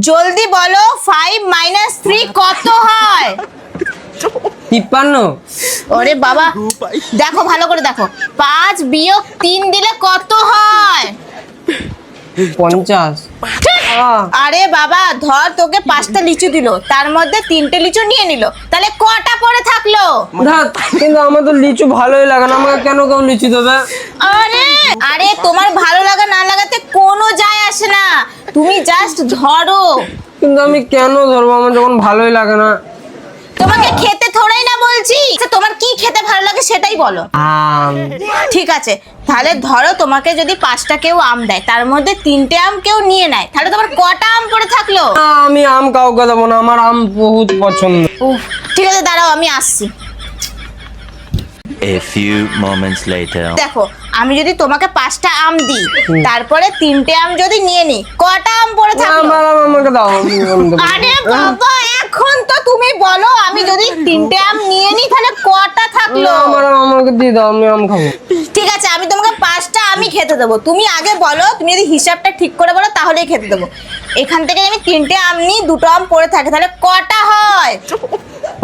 জলদি বলো 5 - 3 কত হয়? 53। ওরে বাবা, দেখো ভালো করে দেখো, 5 - 3 দিলে কত হয়? 50। আরে বাবা, ধর তোকে 5টা লিচু দিল, তার মধ্যে 3টে লিচু নিয়ে নিল, তাহলে কটা পড়ে থাকলো? ধ্যাৎ, কিন্তু আমার তো লিচু ভালোই লাগে না, আমাকে কেন কেউ লিচু দেবে? আরে আরে তোমার ভালো লাগা না লাগাতে কোনো যায় আসে না, তুমি জাস্ট ধরো। কিন্তু আমি কেন ধরবো, আমার যখন ভালোই লাগে না? তোমাকে খেতে থোড়াই না বলছি, আচ্ছা, তোমার কি খেতে ভালো লাগে সেটাই বলো। আম। ঠিক আছে, তাহলে ধরো তোমাকে যদি 5টা কেউ আম দেয়, তার মধ্যে 3টে আম কেউ নিয়ে নেয়, তাহলে তোমার কটা আম পড়ে থাকলো? আমি আম কাউকে দেবো না, আমার আম বহুত পছন্দ। উফ, ঠিক আছে দাঁড়াও, আমি আসছি। A few moments later. দেখো, আমি যদি তোমাকে 5টা আম দিই, তারপরে 3টে আম যদি নিয়ে নিই, কটা আম পড়ে থাকলো? আমার আম আমাকে দাও, আমি আম দেবো। আরে বাবা, এখন তো তুমি বলো, আমি যদি 3টে আম নিয়ে নিই তাহলে কটা থাকলো? না, আমার আম আমাকে দিয়ে দাও, আমি আম খাবো। ঠিক আছে, আমি তোমাকে 5টা আমি খেতে দেবো, তুমি আগে বলো, তুমি যদি হিসাবটা ঠিক করে বলো তাহলেই খেতে দেবো। এখান থেকে আমি 3টে আম নিই, 2টো আম পড়ে থাকে, তাহলে কটা হয়?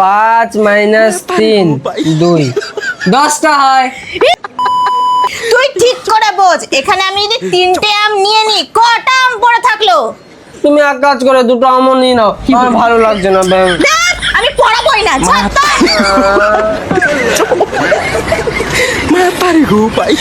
5 - 3 2 10টা হয়। তুই ঠিক করে বোঝ, এখানে আমি যদি 3টে আম নিয়ে নিই, কটা আম পড়ে থাকলো? তুমি এক কাজ করে দুটো আমও নিয়ে নাও, আমার ভালো লাগছে না ব্যাং। দেখ, আমি পড়াবোই না, ছাড় তো। Matarigo, pai.